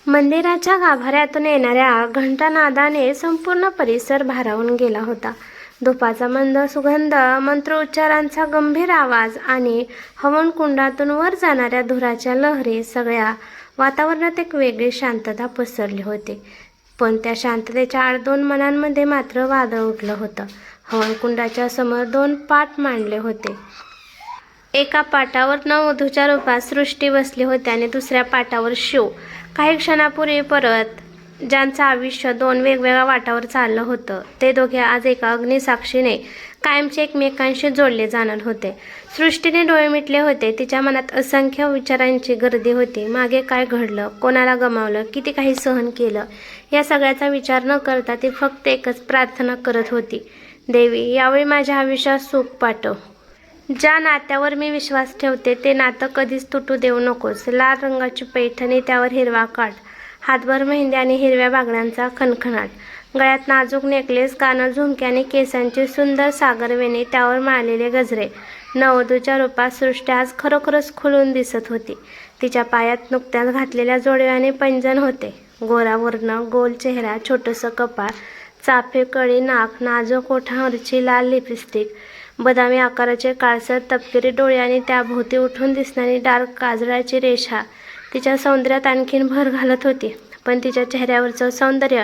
मंदिराच्या गाभाऱ्यातून येणाऱ्या घंटानादाने संपूर्ण परिसर भारावून गेला होता. धुपाचा मंद सुगंध, मंत्रोच्चारांचा गंभीर आवाज आणि हवनकुंडातून वर जाणाऱ्या धुराच्या लहरी, सगळ्या वातावरणात एक वेगळी शांतता पसरली होती. पण त्या शांततेच्या आड दोन मनांमध्ये मात्र वादळ उठलं होतं. हवनकुंडाच्या समोर दोन पाट मांडले होते. एका पाटावर नववधूच्या रूपात सृष्टी बसली होती आणि दुसऱ्या पाटावर शिव. काही क्षणापूर्वी परत ज्यांचं आयुष्य दोन वेगवेगळ्या वाटावर चाललं होतं, ते दोघे आज एका अग्निसाक्षीने कायमचे एकमेकांशी जोडले जाणार होते. सृष्टीने डोळे मिटले होते. तिच्या मनात असंख्य विचारांची गर्दी होती. मागे काय घडलं, कोणाला गमावलं, किती काही सहन केलं, या सगळ्याचा विचार न करता ती फक्त एकच प्रार्थना करत होती, देवी, यावेळी माझ्या आयुष्यात सुख पाठव. ज्या नात्यावर मी विश्वास ठेवते ते नातं कधीच तुटू देऊ नकोस. लाल रंगाची पैठणी, त्यावर हिरवा काठ, हातभर मेहंदी आणि हिरव्या बांगड्यांचा खणखणाट, गळ्यात नाजूक नेकलेस, कानात झुमके आणि केसांची सुंदर सागरवेणी, त्यावर माळलेले गजरे. नववधूच्या रूपात सृष्टी आज खरोखरच खुलून दिसत होती. तिच्या पायात नुकत्याच घातलेल्या जोडव्याने पैंजण होते. गोरा वर्ण, गोल चेहरा, छोटंसं कपाळ, चाफे कळी नाक, नाजूक ओठांवरची लाल लिपस्टिक, बदामी आकाराचे काळसर तपकिरी डोळे आणि त्याभोवती उठून दिसणारी डार्क काजळाची रेषा तिच्या सौंदर्यात आणखीन भर घालत होती. पण तिच्या चेहऱ्यावरचं सौंदर्य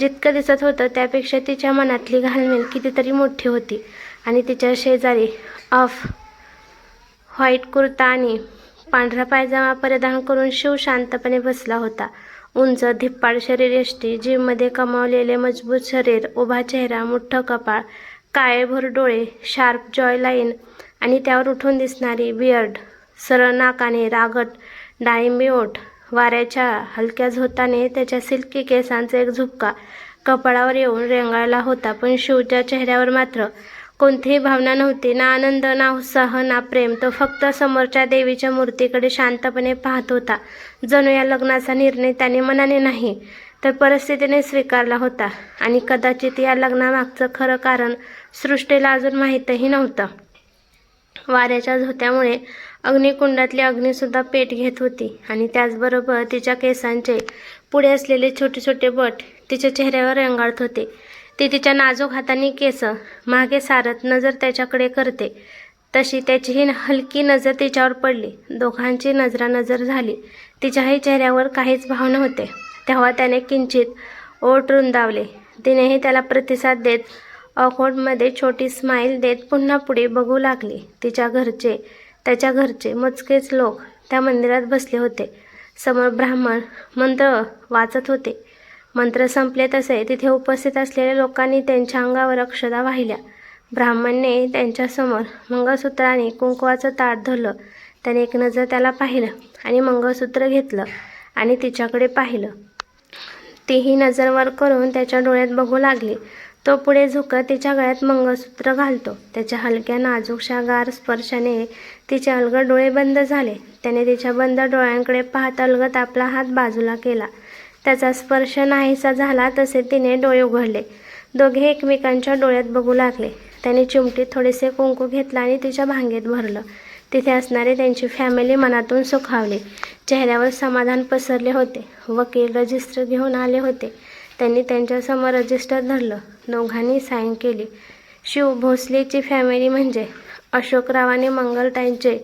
जितकं दिसत होतं त्यापेक्षा तिच्या मनातली घालमेल कितीतरी मोठी होती. आणि तिच्या शेजारी ऑफ व्हाईट कुर्ता आणि पांढरा पायजामा परिधान करून शिव शांतपणे बसला होता. उंच धिप्पाड शरीरयष्टी, जिममध्ये कमावलेले मजबूत शरीर, उभा चेहरा, मुठ्ठ कपाळ, काळेभोर डोळे, शार्प जॉय लाईन आणि त्यावर उठून दिसणारी बियर्ड, सरळ नाक आणि रागट डाळिंबी ओठ. वाऱ्याच्या हलक्या झोताने त्याच्या सिल्की केसांचा एक झुपका कपाळावर येऊन रेंगाळला होता. पण शिवच्या चेहऱ्यावर मात्र कोणतीही भावना नव्हती. ना आनंद, ना उत्साह, ना प्रेम. तो फक्त समोरच्या देवीच्या मूर्तीकडे शांतपणे पाहत होता. जणू या लग्नाचा निर्णय त्याने मनाने नाही तर परिस्थितीने स्वीकारला होता. आणि कदाचित या लग्नामागचं खरं कारण सृष्टीला अजून माहीतही नव्हतं. वाऱ्याच्या झोत्यामुळे अग्निकुंडातली अग्नीसुद्धा पेट घेत होती आणि त्याचबरोबर तिच्या केसांचे पुढे असलेले छोटे छोटे बट तिच्या चेहऱ्यावर रेंगाळत होते. ती तिच्या नाजूक हातांनी केस मागे सारत नजर त्याच्याकडे करते तशी त्याचीही हलकी नजर तिच्यावर पडली. दोघांची नजरानजर झाली. तिच्याही चेहऱ्यावर काहीच भाव नव्हते. तेव्हा त्याने किंचित ओठ रुंदावले. तिनेही त्याला प्रतिसाद देत ऑकवर्डमध्ये छोटी स्माईल देत पुन्हा पुढे बघू लागली. त्याच्या घरचे मोजकेच लोक त्या मंदिरात बसले होते. समोर ब्राह्मण मंत्र वाचत होते. मंत्र संपले तसे तिथे उपस्थित असलेल्या लोकांनी त्यांच्या अंगावर अक्षता वाहिल्या. ब्राह्मणने त्यांच्यासमोर मंगळसूत्र आणि कुंकवाचं ताट धरलं. त्याने एक नजर त्याला पाहिलं आणि मंगळसूत्र घेतलं आणि तिच्याकडे पाहिलं. तीही नजर वर करून त्याच्या डोळ्यात बघू लागली. तो पुढे झुकत तिच्या गळ्यात मंगळसूत्र घालतो. त्याच्या हलक्या नाजूकशा गार स्पर्शाने तिचे अलगद डोळे बंद झाले. त्याने तिच्या बंद डोळ्यांकडे पाहत अलगद आपला हात बाजूला केला. त्याचा स्पर्श नाहीसा झाला तसे तिने डोळे उघडले. दोघे एकमेकांच्या डोळ्यात बघू लागले. त्याने चिमटीत थोडेसे कुंकू घेतलं आणि तिच्या भांगेत भरलं. तिथे असणारे त्यांची फॅमिली मनातून सुखावली. चेहऱ्यावर समाधान पसरले होते. वकील रजिस्टर घेऊन आले होते. त्यांनी त्यांच्यासमोर रजिस्टर धरलं. दोघांनी साईन केली. शिव भोसलेची फॅमिली म्हणजे अशोकराव आणि मंगलताईंचे,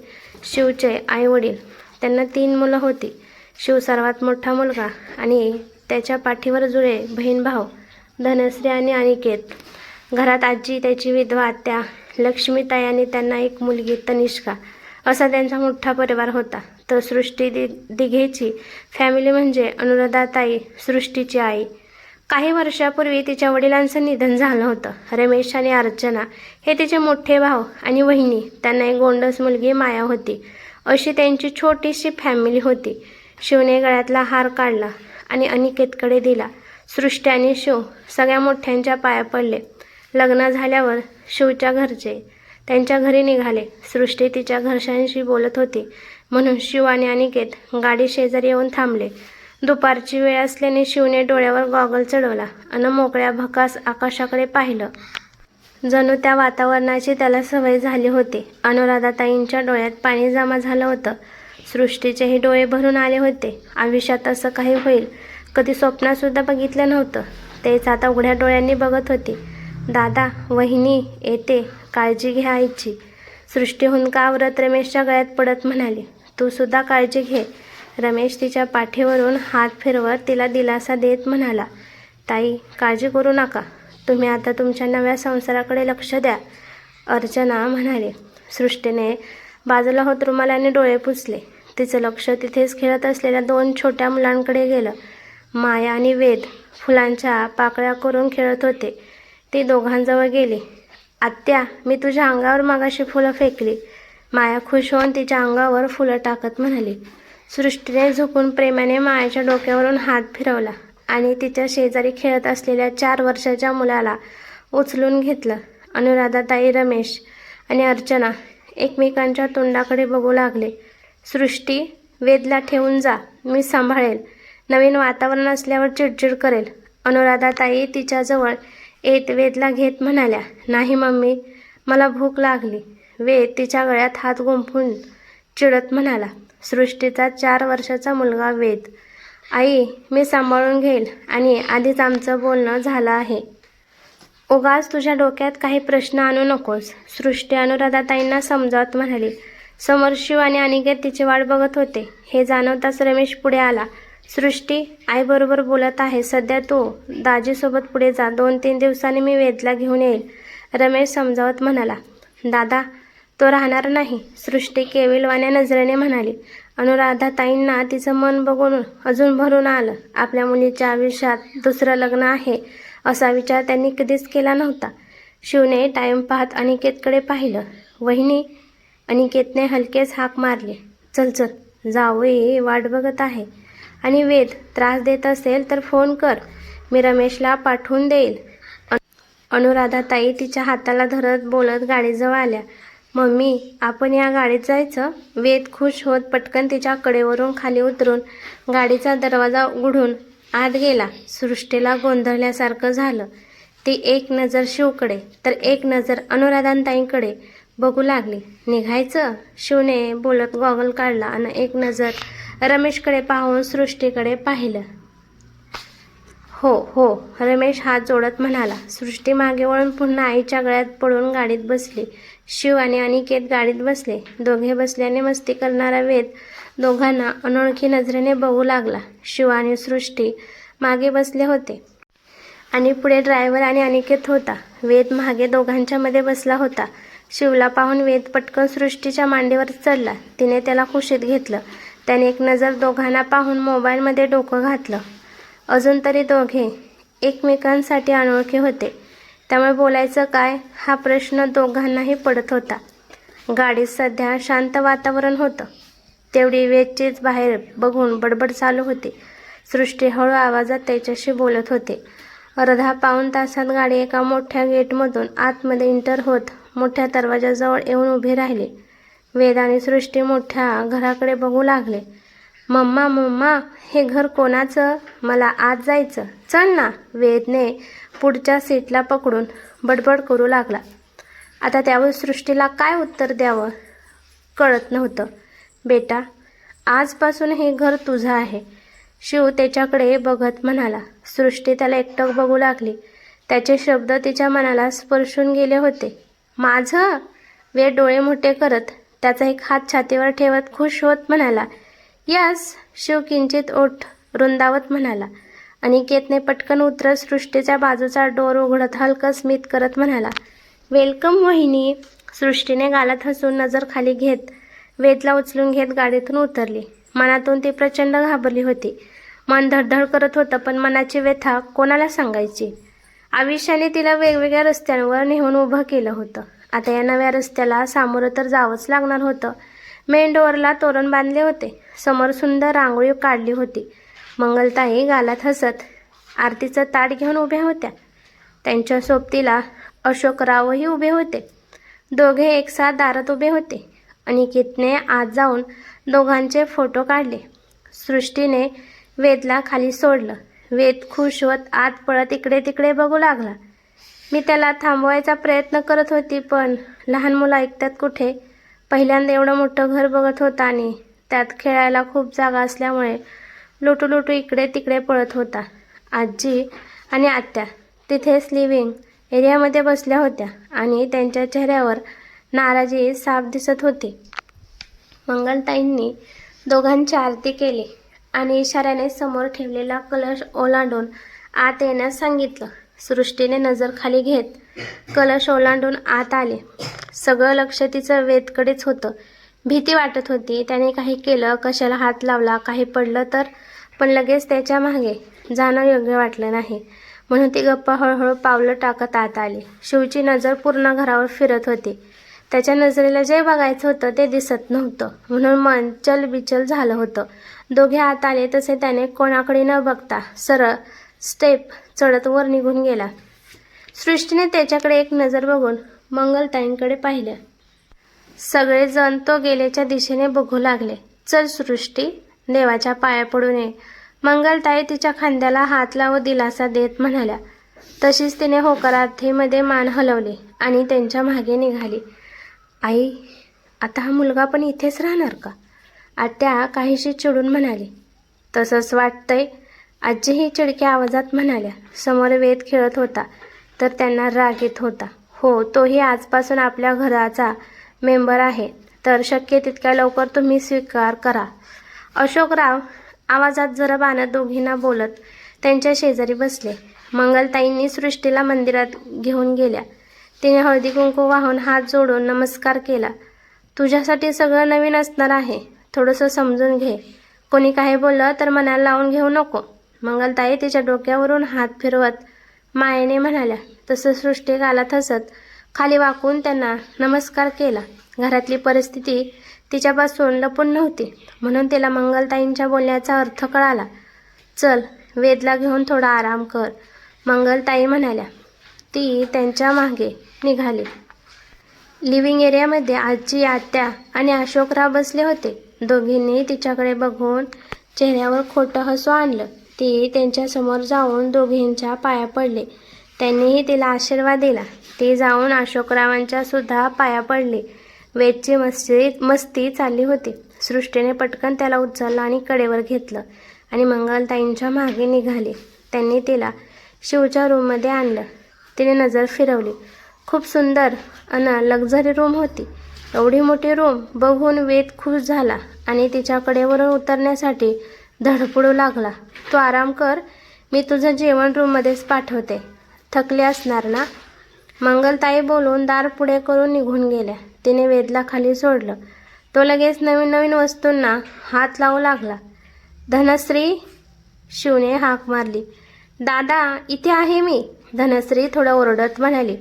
शिवचे आईवडील. त्यांना 3 मुलं होती. शिव सर्वात मोठा मुलगा आणि त्याच्या पाठीवर जुळे बहीण भाऊ धनश्री आणि अनिकेत. घरात आजी, त्याची विधवा आत्या लक्ष्मीताई आणि त्यांना एक मुलगी तनिष्का, असा त्यांचा मोठा परिवार होता. तर सृष्टी दिघेची फॅमिली म्हणजे अनुराधाताई, सृष्टीची आई. काही वर्षापूर्वी तिच्या वडिलांचं निधन झालं होतं. रमेश आणि अर्चना हे तिचे मोठे भाऊ आणि वहिनी. त्यांना एक गोंडस मुलगी माया होती. अशी त्यांची छोटीशी फॅमिली होती. शिवने गळ्यातला हार काढला आणि अनिकेतकडे दिला. सृष्टी आणि शिव सगळ्या मोठ्यांच्या पाया पडले. लग्न झाल्यावर शिवच्या घरचे त्यांच्या घरी निघाले. सृष्टी तिच्या घरच्यांशी बोलत होती म्हणून शिव आणि अनिकेत गाडी शेजारी येऊन थांबले. दुपारची वेळ असल्याने शिवने डोळ्यावर गॉगल चढवला आणि मोकळ्या भकास आकाशाकडे पाहिलं. जणू त्या वातावरणाची त्याला सवय झाली होती. अनुराधाताईंच्या डोळ्यात पाणी जमा झालं होतं. सृष्टीचेही डोळे भरून आले होते. आयुष्यात असं काही होईल कधी स्वप्नातसुद्धा बघितलं नव्हतं. तेच आता उघड्या डोळ्यांनी बघत होती. दादा, वहिनी येते, काळजी घ्या आईची. सृष्टी हुंदकावरत रमेशच्या गळ्यात पडत म्हणाली, तू सुद्धा काळजी घे. रमेश तिच्या पाठीवरून हात फिरवत तिला दिलासा देत म्हणाला, ताई काळजी करू नका, तुम्ही आता तुमच्या नव्या संसाराकडे लक्ष द्या. अर्चना म्हणाली. सृष्टीने बाजूला होत रुमालाने डोळे पुसले. तिचं लक्ष तिथेच खेळत असलेल्या 2 छोट्या मुलांकडे गेलं. माया आणि वेद फुलांच्या पाकळ्या करून खेळत होते. ती दोघांजवळ गेली. आत्या, मी तुझ्या अंगावर मागाशी फुलं फेकली. माया खुश होऊन तिच्या अंगावर फुलं टाकत म्हणाली. सृष्टीने झुकून प्रेमाने मायाच्या डोक्यावरून हात फिरवला आणि तिच्या शेजारी खेळत असलेल्या 4 वर्षाच्या मुलाला उचलून घेतलं. अनुराधाताई, रमेश आणि अर्चना एकमेकांच्या तोंडाकडे बघू लागले. सृष्टी, वेदला ठेवून जा, मी सांभाळेल. नवीन वातावरण असल्यावर चिडचिड करेल. अनुराधाताई तिच्याजवळ येत वेदला घेत म्हणाल्या, नाही मम्मी, मला भूक लागली. वेद तिच्या गळ्यात हात गुंफून चिडत म्हणाला. सृष्टीचा 4 वर्षाचा मुलगा वेद, आई मी सांभाळून घेईल आणि आधीच आमचं बोलणं झालं आहे. उगाच तुझ्या डोक्यात काही प्रश्न आणू नकोस, सृष्टी अनुराधाताईंना समजावत म्हणाली. समोर शिव आणि अनिकेत तिची वाट बघत होते. हे जाणवताच रमेश पुढे आला. सृष्टी, आईबरोबर बोलत आहे, सध्या तू दाजीसोबत पुढे जा, 2-3 दिवसांनी मी वेदला घेऊन येईल. रमेश समजावत म्हणाला. दादा, तो राहणार नाही, सृष्टी केविलवाण्या नजरेने म्हणाली. अनुराधाताईंना तिचं मन बघून अजून भरून आलं. आपल्या मुलीच्या आयुष्यात दुसरं लग्न आहे असा विचार त्यांनी कधीच केला नव्हता. शिवने टाईम पाहत अनिकेतकडे पाहिलं. वहिनी, अनिकेतने हलकेच हाक मारली. चल चल, जावई वाट बघत आहे. आणि वेद त्रास देत असेल तर फोन कर, मी रमेशला पाठवून देईल. अनुराधाताई तिच्या हाताला धरत बोलत गाडीजवळ आल्या. मम्मी, आपण या गाडीत जायचं? वेद खुश होत पटकन तिच्या कडेवरून खाली उतरून गाडीचा दरवाजा उघडून आत गेला. सृष्टीला गोंधळल्यासारखं झालं. ती एक नजर शिवकडे तर एक नजर अनुराधाताईंकडे बघू लागली. निघायचं? शिवने बोलत गॉगल काढला आणि एक नजर रमेशकडे पाहून सृष्टीकडे पाहिलं. हो हो, रमेश हात जोडत म्हणाला. सृष्टी मागे वळून पुन्हा आईच्या गळ्यात पडून गाडीत बसली. शिव आणि अनिकेत गाडीत बसले. दोघे बसल्याने मस्ती करणारा वेद दोघांना अनोळखी नजरेने बघू लागला. शिव आणि सृष्टी मागे बसले होते आणि पुढे ड्रायव्हर आणि अनिकेत होता. वेद मागे दोघांच्या मध्ये बसला होता. शिवला पाहून वेद पटकन सृष्टीच्या मांडीवर चढला. तिने त्याला कुशीत घेतलं. त्याने एक नजर दोघांना पाहून मोबाईलमध्ये डोकं घातलं. अजून तरी दोघे एकमेकांसाठी अनोळखी होते, त्यामुळे बोलायचं काय हा प्रश्न दोघांनाही पडत होता. गाडीत सध्या शांत वातावरण होतं. तेवढी वेदचीच बाहेर बघून बडबड चालू होती. सृष्टी हळू आवाजात त्याच्याशी बोलत होते. अर्धा-पाऊण तासात गाडी एका मोठ्या गेटमधून आतमध्ये एंटर होत मोठ्या दरवाजाजवळ येऊन उभे राहिले. वेद आणि सृष्टी मोठ्या घराकडे बघू लागले. मम्मा मम्मा, हे घर कोणाचं? मला आत जायचं, चल ना. वेदने पुढच्या सीटला पकडून बडबड करू लागला. आता त्यावर सृष्टीला काय उत्तर द्यावं कळत नव्हतं. बेटा, आजपासून हे घर तुझं आहे, शिव त्याच्याकडे बघत म्हणाला. सृष्टी त्याला एकटक बघू लागली. त्याचे शब्द तिच्या मनाला स्पर्शून गेले होते. माझं? वेद डोळे मोठे करत त्याचा एक हात छातीवर ठेवत खुश होत म्हणाला. यस, शिव किंचित ओठ रुंदावत म्हणाला. अनिकेतने पटकन उतरत सृष्टीच्या बाजूचा डोर उघडत हलकं स्मित करत म्हणाला. वेलकम वहिनी. सृष्टीने गालात हसून नजर खाली घेत वेदला उचलून घेत गाडीतून उतरली. मनातून ती प्रचंड घाबरली होती. मन धडधड करत होतं, पण मनाची व्यथा कोणाला सांगायची? आयुष्याने तिला वेगवेगळ्या रस्त्यांवर नेऊन उभं केलं होतं. आता या नव्या रस्त्याला सामोरं तर जावंच लागणार होतं. मेन डोअरला तोरण बांधले होते. समोर सुंदर रांगोळी काढली होती. मंगलताई गालात हसत आरतीचं ताट घेऊन उभ्या होत्या. त्यांच्या सोबतीला अशोकरावही उभे होते. दोघे एकसाथ दारात उभे होते. अनिकेतने आत जाऊन दोघांचे फोटो काढले. सृष्टीने वेदला खाली सोडलं. वेद खुश होत आत पळत इकडे तिकडे बघू लागला. मी त्याला थांबवायचा प्रयत्न करत होती, पण लहान मुलं ऐकतात कुठे? पहिल्यांदा एवढं मोठं घर बघत होता आणि त्यात खेळायला खूप जागा असल्यामुळे लुटू इकडे तिकडे पळत होता. आजी आणि आत्या तिथेच लिव्हिंग एरियामध्ये बसल्या होत्या आणि त्यांच्या चेहऱ्यावर नाराजी साफ दिसत होती. मंगलताईंनी दोघांची आरती केली आणि इशाऱ्याने समोर ठेवलेला कलश ओलांडून आत येण्यास सांगितलं. सृष्टीने नजर खाली घेत कलश ओलांडून आत आले. सगळं लक्ष तिचं वेदकडेच होतं. भीती वाटत होती. त्याने काही केलं, कशाला हात लावला, काही पडलं तर, पण लगेच त्याच्या मागे जाणं योग्य वाटलं नाही. म्हणून ती गप्प हळूहळू पावलं टाकत आत आली. शिवची नजर पूर्ण घरावर फिरत होती. त्याच्या नजरेला जे बघायचं होतं ते दिसत नव्हतं, म्हणून मन चलबिचल झालं होतं. दोघे आत आले तसे त्याने कोणाकडे न बघता सरळ स्टेप चढत वर निघून गेला. सृष्टीने त्याच्याकडे एक नजर बघून मंगलताईंकडे पाहिलं. सगळेजण तो गेल्याच्या दिशेने बघू लागले. चल सृष्टी, देवाच्या पाया पडू नये, मंगलताई तिच्या खांद्याला हात लावत दिलासा देत म्हणाल्या. तशीच तिने होकारार्थीमध्ये मान हलवली आणि त्यांच्या मागे निघाली. आई, आता हा मुलगा पण इथेच राहणार का? आत्या काहीशी चिडून म्हणाली. तसंच वाटतंय, आजीही चिडक्या आवाजात म्हणाल्या. समोर वेद खेळत होता तर त्यांना राग येत होता. हो, तोही आजपासून आपल्या घराचा मेंबर आहे, तर शक्य तितक्या लवकर तुम्ही स्वीकार करा. अशोकराव आवाजात जरा बाणत दोघींना बोलत त्यांच्या शेजारी बसले. मंगलताईंनी सृष्टीला मंदिरात घेऊन गेल्या. तिने हळदी कुंकू वाहून हात जोडून नमस्कार केला. तुझ्यासाठी सगळं नवीन असणार आहे, थोडंसं समजून घे. कोणी काही बोललं तर मनाला लावून घेऊ नको, मंगलताई तिच्या डोक्यावरून हात फिरवत मायेने म्हणाल्या. तसं सृष्टी गालात हसत खाली वाकून त्यांना नमस्कार केला. घरातली परिस्थिती तिच्यापासून लपून नव्हती, म्हणून तिला मंगलताईंच्या बोलण्याचा अर्थ कळाला. चल, वेदला घेऊन थोडा आराम कर, मंगलताई म्हणाल्या. ती त्यांच्या मागे निघाली. लिव्हिंग एरियामध्ये आजी, आत्या आणि अशोकराव बसले होते. दोघींनी तिच्याकडे बघून चेहऱ्यावर खोटं हसू आणलं. ती त्यांच्यासमोर जाऊन दोघींच्या पाया पडले. त्यांनीही तिला आशीर्वाद दिला. ती जाऊन अशोकरावांच्या सुद्धा पाया पडली. वेदची मस्ती चालली होती. सृष्टीने पटकन त्याला उचललं आणि कडेवर घेतलं आणि मंगलताईंच्या मागे निघाली. त्यांनी तिला शिवच्या रूममध्ये आणलं. तिने नजर फिरवली. खूप सुंदर लक्झरी रूम होती. एवढी मोठी रूम बघून वेद खुश झाला आणि तिच्या कडेवरून उतरण्यासाठी धडपडू लागला. तू आराम कर, मी तुझं जेवण रूममध्येच पाठवते. थकले असणार ना, मंगलताई बोलून दार पुढे करून निघून गेल्या. तिने वेदला खाली सोडलं. तो लगेच नवीन वस्तूंना हात लावू लागला. धनश्री, शिवने हाक मारली. दादा, इथे आहे मी, धनश्री थोडं ओरडत म्हणाली.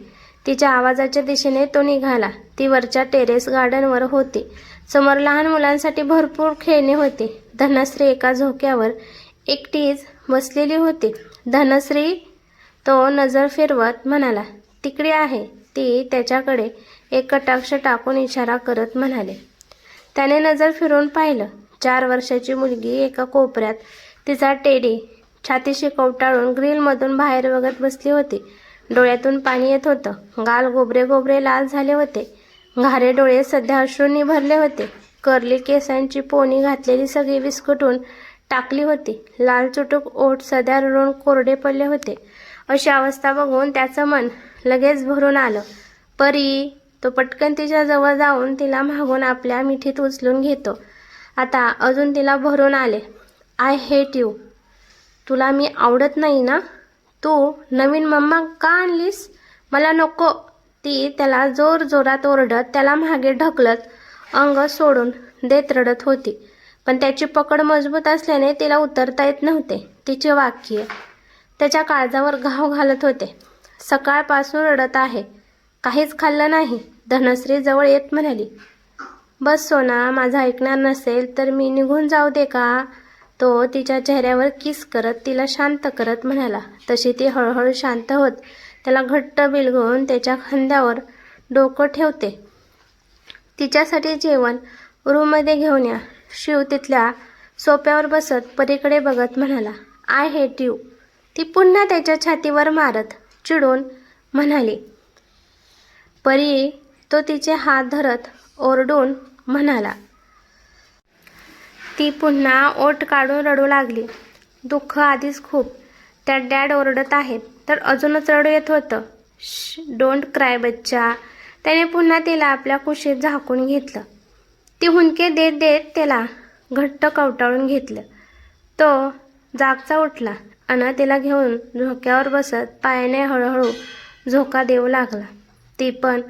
तिच्या आवाजाच्या दिशेने तो निघाला. ती वरच्या टेरेस गार्डनवर होती. समोर लहान मुलांसाठी भरपूर खेळणी होती. धनश्री एका झोक्यावर एकटीच बसलेली होती. धनश्री, तो नजर फिरवत म्हणाला. तिकडे आहे. ती त्याच्याकडे एक कटाक्ष टाकून इशारा करत म्हणाले. त्याने नजर फिरून पाहिलं. 4 वर्षाची मुलगी एका कोपऱ्यात तिचा टेडी छातीशी कवटाळून ग्रिलमधून बाहेर बघत बसली होती. डोळ्यातून पाणी येत होतं. गाल गोबरे लाल झाले होते. घारे डोळे सध्या अश्रूंनी भरले होते. कर्ली केसांची पोनी घातलेली सगळी विस्कटून टाकली होती. लाल चुटूक ओठ सध्या रडून कोरडे पडले होते. अशी अवस्था बघून त्याचं मन लगेच भरून आलं. परी, तो पटकन तिच्या जवळ जाऊन तिला मागून आपल्या मिठीत उचलून घेतो. आता अजून तिला भरून आले. I hate you. तुला मी आवडत नाही ना? तू नवीन मम्मा का आणलीस? मला नको. ती त्याला जोरात ओरडत त्याला मागे ढकलत अंग सोडून देत रडत होती. पण त्याची पकड मजबूत असल्याने तिला उतरता येत नव्हते. तिचे वाक्य त्याच्या काळजावर घाव घालत होते. सकाळपासून रडत आहे, काहीच खाल्लं नाही, धनश्री जवळ येत म्हणाली. बस सोना, माझं ऐकणार नसेल तर मी निघून जाऊ दे का? तो तिच्या चेहऱ्यावर किस करत तिला शांत करत म्हणाला. तशी ती हळूहळू शांत होत त्याला घट्ट बिलगून त्याच्या खांद्यावर डोकं ठेवते. तिच्यासाठी जेवण रूममध्ये घेऊन या. शिव तिथल्या सोप्यावर बसत परीकडे बघत म्हणाला. I hate you. ती पुन्हा त्याच्या छातीवर मारत चिडून म्हणाली. परी, तो तिचे हात धरत ओरडून म्हणाला. ती पुन्हा ओठ काढून रडू लागली. दुःख आधीच खूप, त्यात डॅड ओरडत आहेत तर अजूनच रडू येत होतं. डोंट क्राय बच्चा. त्याने पुन्हा तिला आपल्या कुशीत झाकून घेतलं. ती हुंदके देत देत त्याला घट्ट कवटाळून घेतलं. तो जागचा उठला अन तिला घेऊन झोक्यावर बसत पायाने हळूहळू झोका देऊ लागला. ती पण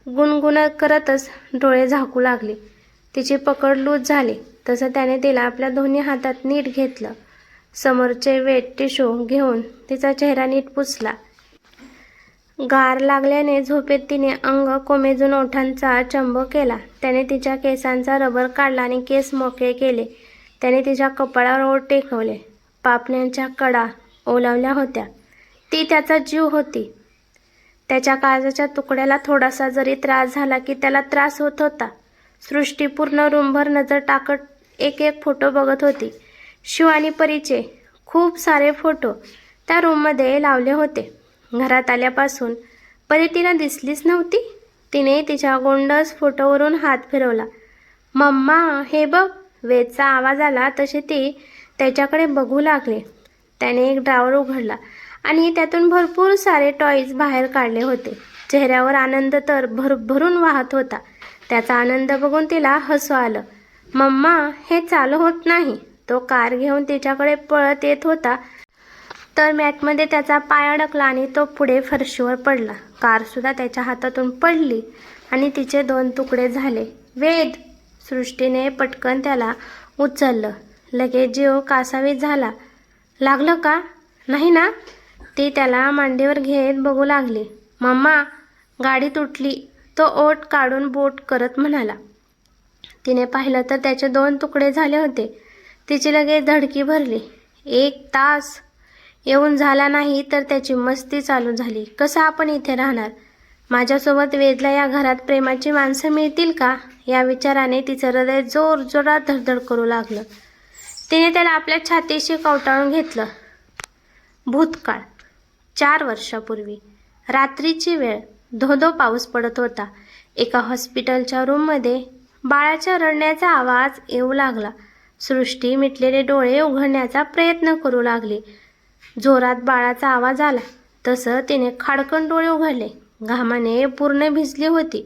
गुणगुण करतच डोळे झाकू लागली. तिची पकड लूज झाली तसं त्याने तिला आपल्या दोन्ही हातात नीट घेतलं. समोरचे वेट टिश्यू घेऊन तिचा चेहरा नीट पुसला. गार लागल्याने झोपेत तिने अंग कोमेजून ओठांचा चंब केला. त्याने तिच्या केसांचा रबर काढला आणि केस मोकळे केले. त्याने तिच्या कपाळावर ओठ टेकवले. पापण्यांच्या कडा ओलावल्या होत्या. ती त्याचा जीव होती. त्याच्या काळजाच्या तुकड्याला थोडासा जरी त्रास झाला की त्याला त्रास होत होता. सृष्टी पूर्ण रूमभर नजर टाकत एक एक फोटो बघत होती. शिव आणि परीचे खूप सारे फोटो त्या रूममध्ये लावले होते. घरात आल्यापासून परी तिला दिसलीच नव्हती. तिने तिच्या गोंडस फोटोवरून हात फिरवला. मम्मा हे बघ. वेदचा आवाज आला तसे ती त्याच्याकडे बघू लागले. त्याने एक ड्रॉवर उघडला आणि त्यातून भरपूर सारे टॉयज बाहेर काढले होते. चेहऱ्यावर आनंद तर भरभरून वाहत होता. त्याचा आनंद बघून तिला हसू आलं. मम्मा हे चालू होत नाही. तो कार घेऊन तिच्याकडे पळत येत होता तर मॅटमध्ये त्याचा पाय अडकला आणि तो पुढे फरशीवर पडला. कारसुद्धा त्याच्या हातातून पडली आणि तिचे 2 तुकडे झाले. वेद. सृष्टीने पटकन त्याला उचललं. लगेच जीव कासावीस झाला. लागलं का? नाही ना? ती त्याला मांडीवर घेत बघू लागली. मम्मा गाडी तुटली. तो ओठ काढून बोट करत म्हणाला. तिने पाहिलं तर त्याचे 2 तुकडे झाले होते. तिची लगेच धडकी भरली. 1 तास येऊन झाला नाही तर त्याची मस्ती चालू झाली. कसं आपण इथे राहणार? माझ्यासोबत वेदला या घरात प्रेमाची माणसं मिळतील का? या विचाराने तिचं हृदय जोरजोरात धडधड करू लागलं. तिने त्याला आपल्या छातीशी कवटाळून घेतलं. भूतकाळ. 4 वर्षापूर्वी रात्रीची वेळ. धो-धो पाऊस पडत होता. एका हॉस्पिटलच्या रूममध्ये बाळाच्या रडण्याचा आवाज येऊ लागला. सृष्टी मिटलेले डोळे उघडण्याचा प्रयत्न करू लागली. जोरात बाळाचा आवाज आला तसं तिने खाडकन डोळे उघडले. घामाने पूर्ण भिजली होती.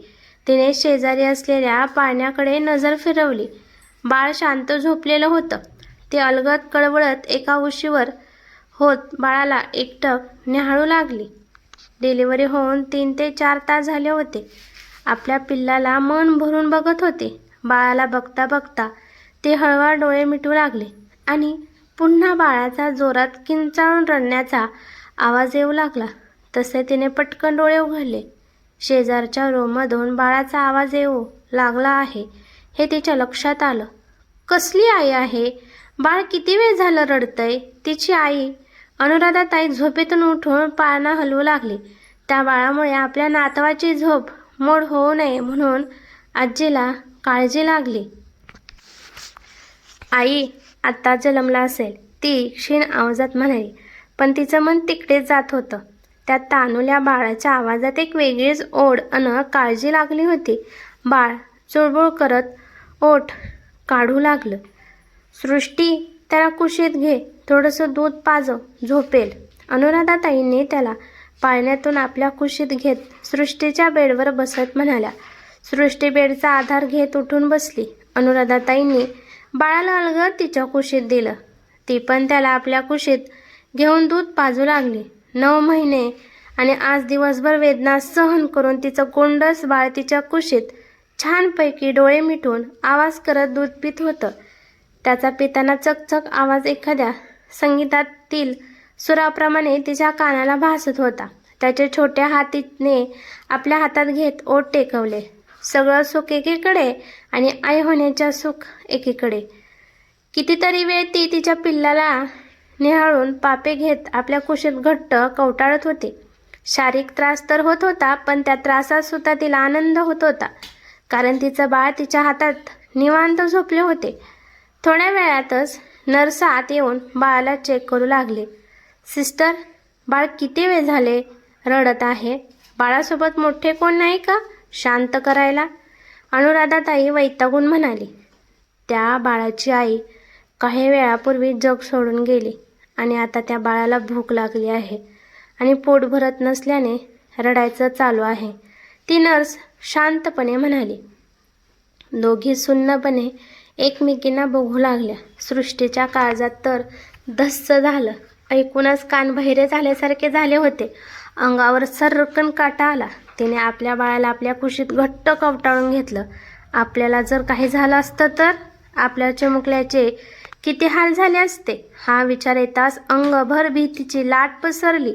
तिने शेजारी असलेल्या पाळण्याकडे नजर फिरवली. बाळ शांत झोपलेलं होतं. ती अलगद कळवळत एका उशीवर होत बाळाला एकटक न्याहाळू लागली. डिलिव्हरी होऊन 3 ते 4 तास झाले होते. आपल्या पिल्लाला मन भरून बघत होते. बाळाला बघता बघता ते हळवा डोळे मिटू लागले आणि पुन्हा बाळाचा जोरात किंचाळून रडण्याचा आवाज येऊ लागला. तसे तिने पटकन डोळे उघडले. शेजारच्या रूममधून बाळाचा आवाज येऊ लागला आहे हे तिच्या लक्षात आलं. कसली आई आहे? बाळ किती वेळ झालं रडतंय? तिची आई अनुराधाताई झोपेतून उठून पाळणा हलवू लागली. त्या बाळामुळे आपल्या नातवाची झोप मोड होऊ नये म्हणून आजीला काळजी लागली. आई आत्ता जन्मला असेल, ती क्षीण आवाजात म्हणाली. पण तिचं मन तिकडेच जात होतं. त्या तानुल्या बाळाच्या आवाजात एक वेगळीच ओढ अन काळजी लागली होती. बाळ चुळबुळ करत ओठ काढू लागलं. सृष्टी त्याला कुशीत घे. थोडंसं दूध पाजव, झोपेल. अनुराधाताईंनी त्याला पाळण्यातून आपल्या कुशीत घेत सृष्टीच्या बेडवर बसत म्हणाल्या. सृष्टी बेडचा आधार घेत उठून बसली. अनुराधाताईंनी बाळाला अलगद तिच्या कुशीत दिलं. ती पण त्याला आपल्या कुशीत घेऊन दूध पाजू लागली. 9 महिने आणि आज दिवसभर वेदना सहन करून तिचं गोंडस बाळ तिच्या कुशीत छानपैकी डोळे मिटून आवाज करत दूध पित होतं. त्याचा पिताना चकचक आवाज एखाद्या संगीतातील सुराप्रमाणे तिच्या कानाला भासत होता. त्याचे छोट्या हातीने आपल्या हातात घेत ओठ टेकवले. सगळं सुख एकीकडे आणि आई होण्याच्या सुख एकीकडे. कितीतरी वेळ ती तिच्या पिल्लाला निहाळून पापे घेत आपल्या कुशीत घट्ट कवटाळत होती. शारीरिक त्रास तर होत होता पण त्या त्रासात सुद्धा तिला आनंद होत होता. कारण तिचं बाळ तिच्या हातात निवांत झोपले होते. थोड्या वेळातच नर्स आत येऊन बाळाला चेक करू लागली. सिस्टर, बाळ किती वेळ झाले रडत आहे? बाळासोबत मोठे कोण नाही का शांत करायला? अनुराधाताई वैतागून म्हणाली. त्या बाळाची आई काही वेळापूर्वी जग सोडून गेली आणि आता त्या बाळाला भूक लागली आहे आणि पोट भरत नसल्याने रडायचं चालू आहे, ती नर्स शांतपणे म्हणाली. दोघी सुन्नपणे एकमेकींना बघू लागल्या. सृष्टीच्या काळजात तर धस्स झालं. ऐकूनच कान बहिरे झाल्यासारखे झाले होते. अंगावर सर्रकन काटा आला. तिने आपल्या बाळाला आपल्या कुशीत घट्ट कवटाळून घेतलं. आपल्याला जर काही झालं असतं तर आपल्या चिमुकल्याचे किती हाल झाले असते, हा विचार येताच अंगभर भीतीची लाट पसरली.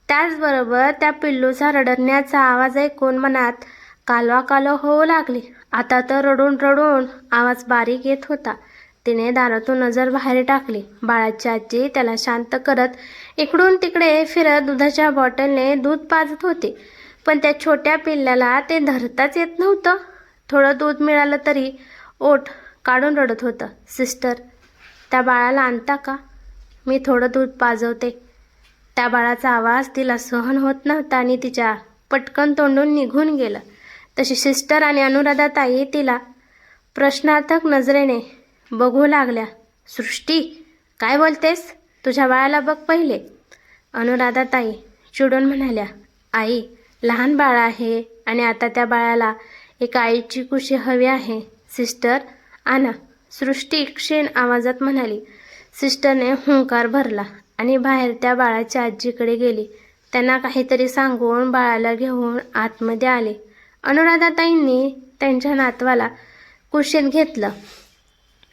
त्याचबरोबर त्या पिल्लूचा रडण्याचा आवाज ऐकून मनात कालवा होऊ लागली. आता तर रडून रडून आवाज बारीक येत होता. तिने दारातून नजर बाहेर टाकली. बाळाची आजी त्याला शांत करत इकडून तिकडे फिरत दुधाच्या बॉटलने दूध पाजत होती. पण त्या छोट्या पिल्ल्याला ते धरताच येत नव्हतं. थोडं दूध मिळालं तरी ओठ काढून रडत होतं. सिस्टर, त्या बाळाला आणता का? मी थोडं दूध पाजवते. त्या बाळाचा आवाज तिला सहन होत नव्हता आणि तिच्या पटकन तोंडून निघून गेलं. तशी सिस्टर आणि अनुराधाताई तिला प्रश्नार्थक नजरेने बघू लागल्या. सृष्टी, काय बोलतेस? तुझ्या बाळाला बघ पहिले. अनुराधाताई चिडून म्हणाल्या. आई, लहान बाळ आहे आणि आता त्या बाळाला एक आईची कुशी हवी आहे. सिस्टर, आणा. सृष्टी क्षीण आवाजात म्हणाली. सिस्टरने हुंकार भरला आणि बाहेर त्या बाळाच्या आजीकडे गेली. त्यांना काहीतरी सांगून बाळाला घेऊन आतमध्ये आले. अनुराधाताईंनी त्यांच्या नातवाला कुशीत घेतलं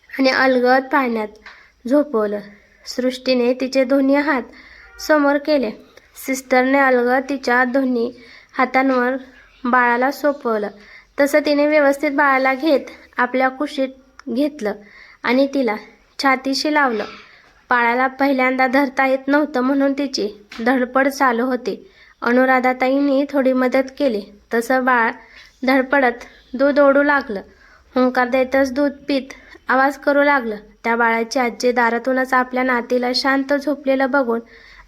आणि अलगद पाळण्यात झोपवलं. सृष्टीने तिचे दोन्ही हात समोर केले. सिस्टरने अलगद तिच्या दोन्ही हातांवर बाळाला सोपवलं. तसं तिने व्यवस्थित बाळाला घेत आपल्या कुशीत घेतलं आणि तिला छातीशी लावलं. बाळाला पहिल्यांदा धरता येत नव्हतं म्हणून तिची धडपड चालू होती. अनुराधाताईंनी थोडी मदत केली. तसं बाळ धडपडत दूध ओढू लागलं. हुंकार देतच दूध पीत आवाज करू लागलं. त्या बाळाची आजी दारातूनच आपल्या नातीला शांत झोपलेलं बघून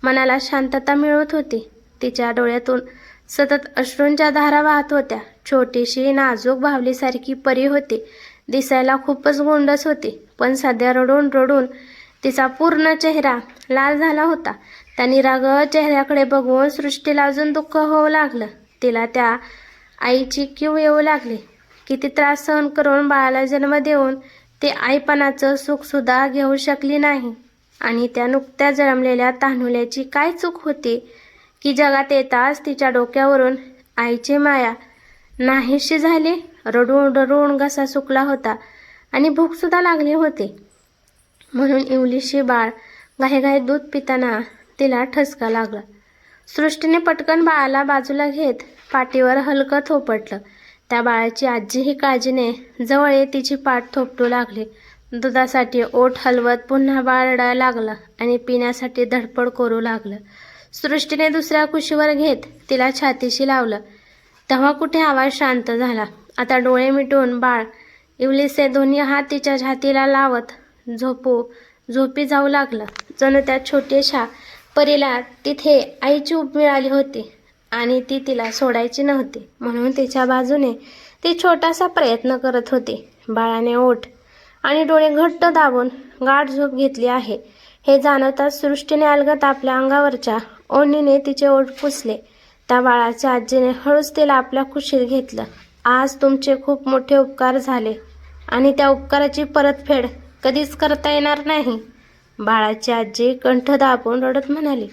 मनाला शांतता मिळत होती. तिच्या डोळ्यातून सतत अश्रूंच्या धारा वाहत होत्या. छोटीशी नाजूक बाहुलीसारखी परी होती. दिसायला खूपच गोंडस होती, पण सध्या रडून रडून तिचा पूर्ण चेहरा लाल झाला होता. त्या निरागस चेहऱ्याकडे बघून सृष्टीला अजून दुःख होऊ लागलं. तिला त्या आईची कीव येऊ लागली. किती त्रास सहन करून बाळाला जन्म देऊन ती आईपणाचं सुखसुद्धा घेऊ शकली नाही. आणि त्या नुकत्या जन्मलेल्या तान्हुल्याची काय चूक होती की जगात येताच तिच्या डोक्यावरून आईची माया नाहीशी झाली. रडून रडून घसा सुकला होता आणि भूकसुद्धा लागली होती. म्हणून इवलीशी बाळ घाईघाईत दूध पिताना तिला ठसका लागला. सृष्टीने पटकन बाळाला बाजूला घेत पाठीवर हलकं थोपटलं. त्या बाळाची आजीही काळजीने जवळ येत तिची पाठ थोपटू लागली. दुधासाठी ओठ हलवत पुन्हा बाळ रडायला लागलं आणि पिण्यासाठी धडपड करू लागलं. सृष्टीने दुसऱ्या कुशीवर घेत तिला छातीशी लावलं. तेव्हा कुठे आवाज शांत झाला. आता डोळे मिटून बाळ इवलीचे दोन्ही हात तिच्या छातीला लावत झोपी जाऊ लागलं. जणू त्या छोट्याशा परीला तिथे आईची ऊब मिळाली होती आणि ती तिला सोडायची नव्हती. म्हणून तिच्या बाजूने ती छोटासा प्रयत्न करत होती. बाळाने ओठ आणि डोळे घट्ट दाबून गाढ झोप घेतली आहे हे जाणवताच सृष्टीने अलगद आपल्या अंगावरच्या ओढणीने तिचे ओठ पुसले. त्या बाळाच्या आजीने हळूच तिला आपल्या कुशीत घेतलं. आज तुमचे खूप मोठे उपकार झाले आणि त्या उपकाराची परतफेड कधीच करता येणार नाही, बाळाची आजी कंठ दाबून रडत म्हणाली.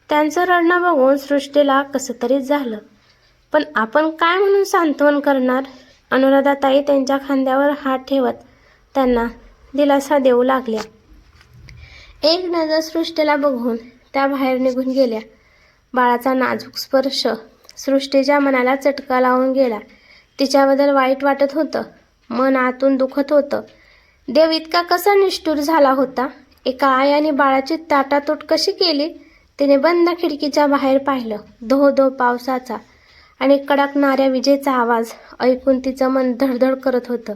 त्यांचं रडणं बघून सृष्टीला कसं तरीच झालं. पण आपण काय म्हणून सांत्वन करणार? अनुराधाताई त्यांच्या खांद्यावर हात ठेवत त्यांना दिलासा देऊ लागल्या. एक नजर सृष्टीला बघून त्या बाहेर निघून गेल्या. बाळाचा नाजूक स्पर्श सृष्टीच्या मनाला चटका लावून गेला. तिच्याबद्दल वाईट वाटत होतं. मन आतून दुखत होतं. देव इतका कसा निष्ठुर झाला होता? एका आई आणि बाळाची ताटातूट कशी केली? तिने बंद खिडकीच्या बाहेर पाहिलं. धो धो पावसाचा आणि कडकणाऱ्या विजेचा आवाज ऐकून तिचं मन धडधड करत होतं.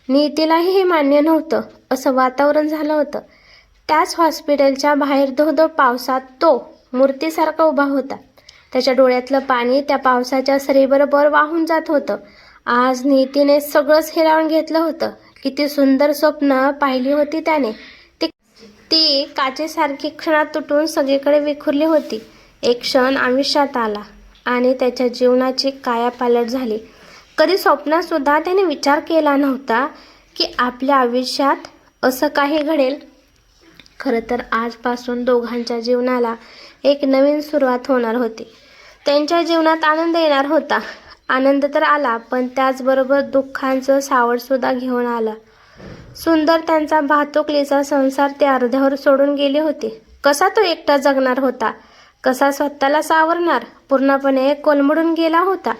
नीतीलाही हे मान्य नव्हतं असं वातावरण झालं होतं. त्याच हॉस्पिटलच्या बाहेर धो धो पावसात तो मूर्तीसारखा उभा होता. त्याच्या डोळ्यातलं पाणी त्या पावसाच्या सरीबरोबर वाहून जात होतं. आज नीतीने सगळंच हिरावून घेतलं होतं. किती सुंदर स्वप्न पाहिली होती त्याने. ती काचेसारखी क्षणात तुटून सगळीकडे विखुरली होती. एक क्षण आयुष्यात आला आणि त्याच्या जीवनाची कायापालट झाली. कधी स्वप्नात सुद्धा त्याने विचार केला नव्हता की आपल्या आयुष्यात असं काही घडेल. खरं तर आजपासून दोघांच्या जीवनाला एक नवीन सुरुवात होणार होती. त्यांच्या जीवनात आनंद येणार होता. आनंद तर आला, पण त्याचबरोबर दुःखांचं सावटसुद्धा घेऊन आला. सुंदर त्यांचा भातुकलीचा संसार ते अर्ध्यावर सोडून गेले होते. कसा तो एकटा जगणार होता, कसा स्वतःला सावरणार, पूर्णपणे कोलमडून गेला होता.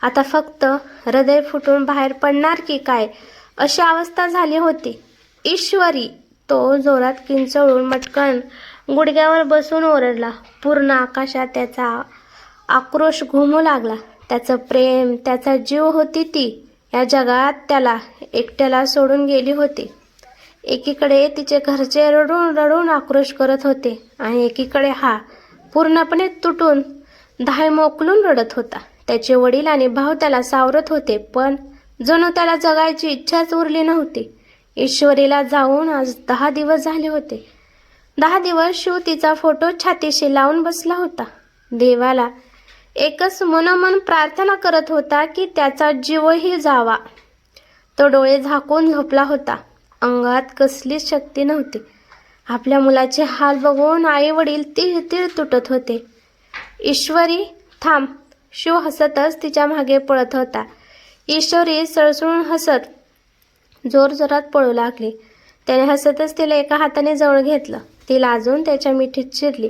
आता फक्त हृदय फुटून बाहेर पडणार की काय अशी अवस्था झाली होती. ईश्वरी, तो जोरात किंचळून मटकन गुडघ्यावर बसून ओरडला. पूर्ण आकाशात त्याचा आक्रोश घुमू लागला. त्याचं प्रेम, त्याचा जीव होती ती या जगात त्याला एकट्याला सोडून गेली होती. एकीकडे तिचे घरचे रडून रडून आक्रोश करत होते आणि एकीकडे हा पूर्णपणे तुटून धाय मोकलून रडत होता. त्याचे वडील आणि भाऊ त्याला सावरत होते, पण जणू त्याला जगायची इच्छाच उरली नव्हती. ईश्वरीला जाऊन आज 10 दिवस झाले होते. 10 दिवस शिव तिचा फोटो छातीशी लावून बसला होता. देवाला एकच मनोमन प्रार्थना करत होता की त्याचा जीवही जावा. तो डोळे झाकून झोपला होता. अंगात कसलीच शक्ती नव्हती. आपल्या मुलाचे हाल बघून आई वडील तीळ तुटत होते. ईश्वरी, थांब. शिव हसतच तिच्या मागे पळत होता. ईश्वरी सळसळून हसत जोरजोरात पळू लागली. त्याने हसतच तिला एका हाताने जवळ घेतलं. ती लाजून त्याच्या मिठीत शिरली.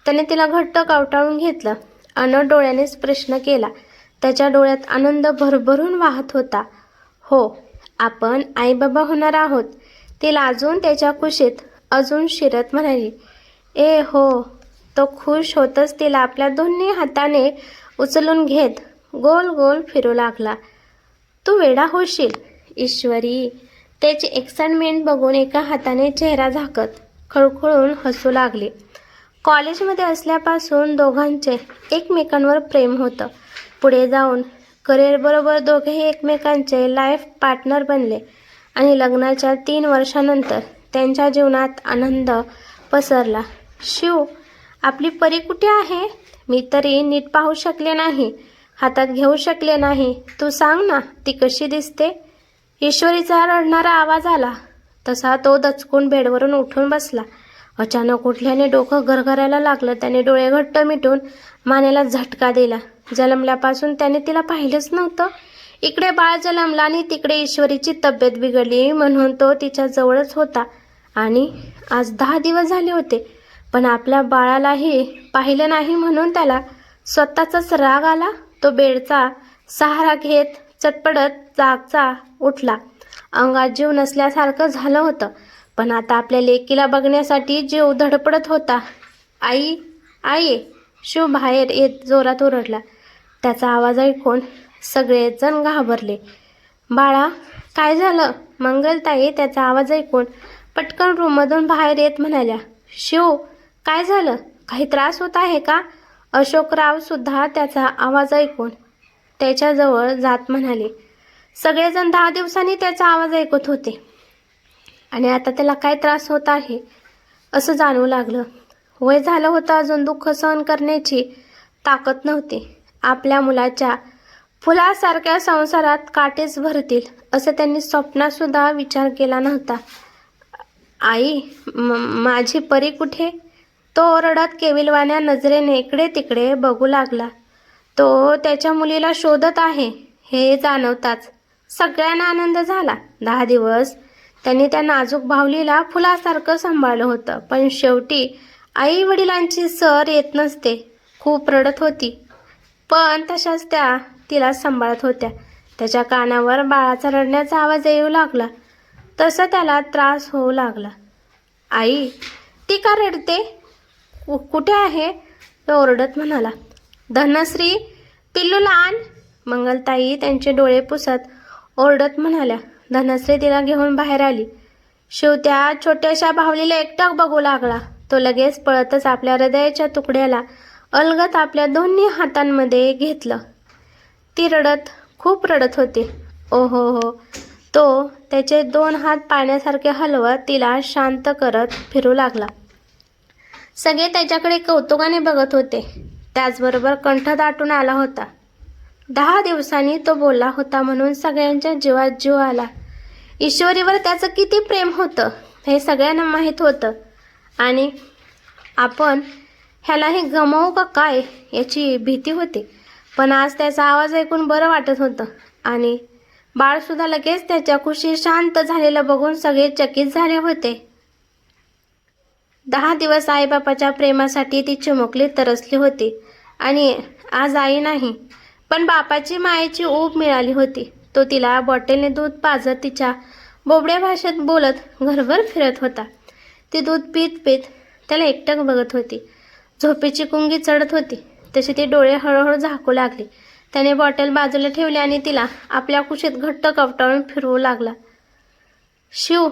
त्याने तिला घट्ट कावटाळून घेतलं. अनड डोळ्यानेच प्रश्न केला. त्याच्या डोळ्यात आनंद भरभरून वाहत होता. हो, आपण आईबाबा होणार आहोत. ती लाजून त्याच्या कुशीत अजून शिरत म्हणाली. ए हो. तो खुश होतच तिला आपल्या दोन्ही हाताने उचलून घेत गोल गोल फिरू लागला. तू वेडा होशील. ईश्वरी त्याची एक्साइटमेंट बघून एका हाताने चेहरा झाकत खळखळून हसू लागली. कॉलेजमध्ये असल्यापासून दोघांचे एकमेकांवर प्रेम होतं. पुढे जाऊन करिअरबरोबर दोघेही एकमेकांचे लाईफ पार्टनर बनले आणि लग्नाच्या 3 वर्षानंतर त्यांच्या जीवनात आनंद पसरला. शिव, आपली परी कुठे आहे? मी तरी नीट पाहू शकले नाही, हातात घेऊ शकले नाही. तू सांग ना, ती कशी दिसते? ईश्वरीचा रडणारा आवाज आला. तसा तो दचकून बेडवरून उठून बसला. अचानक उठल्याने डोकं गरगरायला लागलं. त्याने डोळे घट्ट मिटून मानेला झटका दिला. जन्मल्यापासून त्याने तिला पाहिलंच नव्हतं. इकडे बाळ जन्मला आणि तिकडे ईश्वरीची तब्येत बिघडली म्हणून तो तिच्या जवळच होता. आणि आज 10 दिवस झाले होते, पण आपल्या बाळालाही पाहिलं नाही म्हणून त्याला स्वतःचाच राग आला. तो बेडचा सहारा घेत चटपटत जागचा उठला. अंगात जीव नसल्यासारखं झालं होतं, पण आता आपल्या लेकीला बघण्यासाठी जीव धडपडत होता. आई, आई. शिव बाहेर येत जोरात ओरडला. त्याचा आवाज ऐकून सगळेजण घाबरले. बाळा, काय झालं? मंगलताई त्याचा आवाज ऐकून पटकन रूममधून बाहेर येत म्हणाल्या. शिव, काय झालं? काही त्रास होत आहे का? अशोकराव सुद्धा त्याचा आवाज ऐकून त्याच्याजवळ जात म्हणाले. सगळेजण 10 दिवसांनी त्याचा आवाज ऐकत होते आणि आता त्याला काय त्रास होत आहे असं जाणवू लागलं. वय झालं होतं, अजून दुःख सहन करण्याची ताकद नव्हती. आपल्या मुलाच्या फुलासारख्या संसारात काटेच भरतील असं त्यांनी स्वप्नातसुद्धा विचार केला नव्हता. आई, माझी परी कुठे? तो ओरडत केविलवाण्या नजरेने इकडे तिकडे बघू लागला. तो त्याच्या मुलीला शोधत आहे हे जाणवताच सगळ्यांना आनंद झाला. 10 दिवस त्यांनी त्या नाजूक बाहुलीला फुलासारखं सांभाळलं होतं, पण शेवटी आई वडिलांची सर येत नसते. खूप रडत होती, पण तशाच त्या तिला सांभाळत होत्या. त्याच्या कानावर बाळाचा रडण्याचा आवाज येऊ लागला. तसं त्याला त्रास होऊ लागला. आई, ती का रडते? कुठे आहे? तो ओरडत म्हणाला. धनश्री, पिल्लूला आण. मंगलताई त्यांचे डोळे पुसत ओरडत म्हणाल्या. धनश्री तिला घेऊन बाहेर आली. शिव त्या छोट्याशा बाहुलीला एकटक बघू लागला. तो लगेच पळतच आपल्या हृदयाच्या तुकड्याला अलगद आपल्या दोन्ही हातांमध्ये घेतलं. ती खूप रडत होती. ओ हो हो, तो त्याचे 2 हात पाण्यासारखे हलवत तिला शांत करत फिरू लागला. सगळे त्याच्याकडे कौतुकाने बघत होते. त्याचबरोबर कंठ दाटून आला होता. 10 दिवसांनी तो बोलला होता म्हणून सगळ्यांच्या जीवात जीव आला. ईश्वरीवर त्याचं किती प्रेम होतं हे सगळ्यांना माहीत होतं आणि आपण ह्यालाही गमावू का काय याची भीती होती. पण आज त्याचा आवाज ऐकून बरं वाटत होतं आणि बाळसुद्धा लगेच त्याच्या खुशी शांत झालेलं बघून सगळे चकित झाले होते. 10 दिवस आईबापाच्या प्रेमासाठी ती चिमुकली तरसली होती आणि आज आई नाही पण बापाची मायेची ऊब मिळाली होती. तो तिला बॉटलने दूध पाजत तिच्या बोबड्या भाषेत बोलत घरभर फिरत होता. ती दूध पीत पीत त्याला एकटक बघत होती. झोपेची कुंगी चढत होती तशी ती डोळे हळूहळू झाकू लागली. त्याने बॉटल बाजूला ठेवली आणि तिला आपल्या कुशीत घट्ट कवटाळून फिरवू लागला. शिव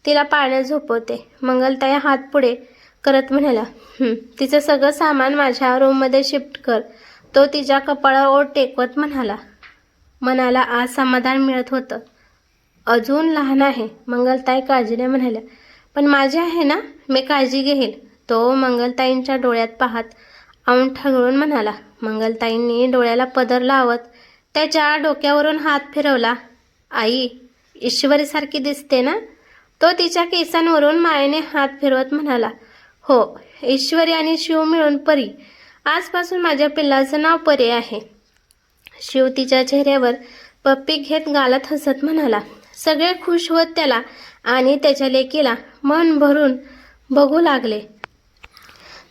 तिला पाळण्यात झोपवते. मंगलताई हात पुढे करत म्हणाला, तिचं सगळं सामान माझ्या रूममध्ये शिफ्ट कर. तो तिच्या कपाळावर ओठ टेकवत मनाला आज समाधान मिळत होतं. अजून लहान आहे, मंगलताई काळजीने म्हणाल्या. पण माझी आहे ना, मी काळजी घेईल. तो मंगलताईंच्या डोळ्यात पाहत औंठ ठगळून म्हणाला. मंगलताईंनी डोळ्याला पदर लावत त्याच्या डोक्यावरून हात फिरवला. आई ईश्वरीसारखी दिसते ना? तो तिच्या केसांवरून मायेने हात फिरवत म्हणाला. हो, ईश्वरी आणि शिव मिळून परी. आजपासून माझ्या पिल्लाचं नाव परी आहे. शिव तिच्या चेहऱ्यावर पप्पी घेत गालात हसत म्हणाला. सगळे खुश होत त्याला आणि त्याच्या लेकीला मन भरून बघू लागले.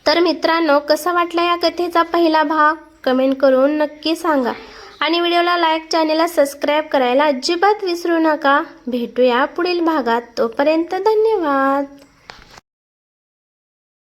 तर मित्रांनो, कसा वाटला या कथेचा पहिला भाग कमेंट करून नक्की सांगा आणि व्हिडिओला लाईक, चॅनेलला सबस्क्राईब करायला अजिबात विसरू नका. भेटूया पुढील भागात. तोपर्यंत धन्यवाद.